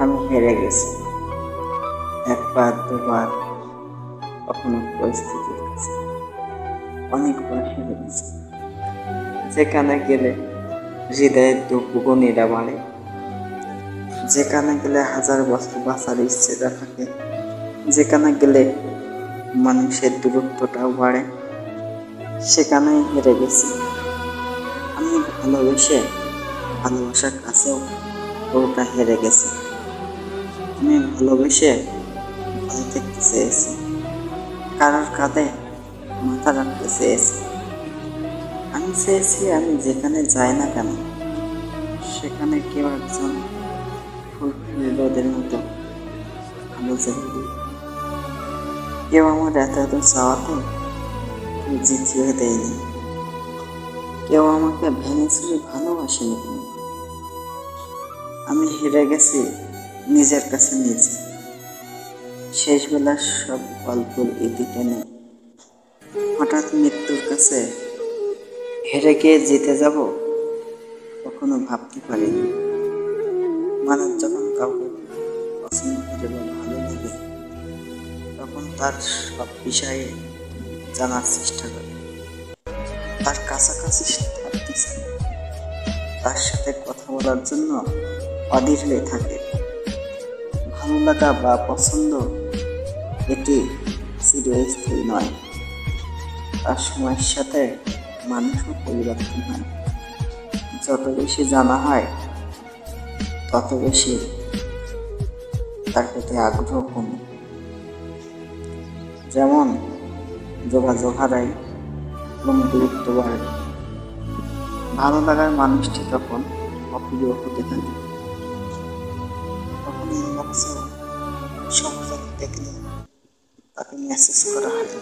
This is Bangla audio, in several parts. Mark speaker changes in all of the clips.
Speaker 1: আমি হেরে গেছি একবার দুবার, কখনো পরিস্থিতির কাছে অনেকবার হেরে গেছি। যেখানে গেলে হৃদয়ের দুগুণীরা বাড়ে, যেখানে গেলে হাজার বছর বাঁচার ইচ্ছেটা থাকে, যেখানে গেলে মানুষের দূরত্বটাও বাড়ে, সেখানেই হেরে গেছি। আমি ভালোবেসে ভালোবাসার কাছেও পুরোটা হেরে গেছি। আমি ভালোবেসে ভালো দেখতে চেয়েছি, কারোর কাঁধে মাথা রাখতে চেয়েছি। আমি চেয়েছি আমি যেখানে যাই না কেন, সেখানে কেউ একজন ফুলফুল রোদের মতো ভালো যেতে। কেউ আমার এত এত চাওয়াতে কেউ জিতিয়ে দেয়নি, কেউ আমাকে ভেঙে চুরে ভালোবাসেনি। আমি হেরে গেছি নিজের কাছে নিজে, শেষ বেলার সব গল্পের ইতি টেনে। হঠাৎ মৃত্যুর কাছে হেরে গিয়ে জিতে যাব কখনো ভাবতে পারিনি। মানুষ যখন কাউকে পছন্দ করে বা ভালো লাগে, তখন তার সব বিষয়ে জানার চেষ্টা করে, তার কাছাকাছি থাকতে চায়, তার সাথে কথা বলার জন্য অধীর হয়ে থাকে। ভালো লাগা বা পছন্দ এটি চিরস্থায়ী নয়, তার সময়ের সাথে মানুষও পরিবর্তন হয়। যত বেশি জানা হয় তত বেশি তার প্রতি আগ্রহ কমে। যেমন যোগাযোগ হারায় এবং দূরত্ব বাড়ে, ভালো লাগার মানুষটি তখন অপ্রিয় হতে থাকে। তখন ইনবক্সে সংযোগ দেখলে তাকে মেসেজ করা হয় না।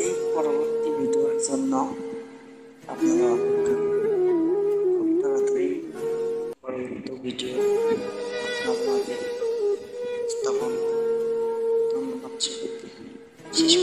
Speaker 1: এই পরবর্তী ভিডিওর জন্য আপনারা অপেক্ষা করুন। খুব তাড়াতাড়ি পরবর্তী ভিডিও আপনাদের উপস্থাপন। ধন্যবাদ সবাইকে। শেষ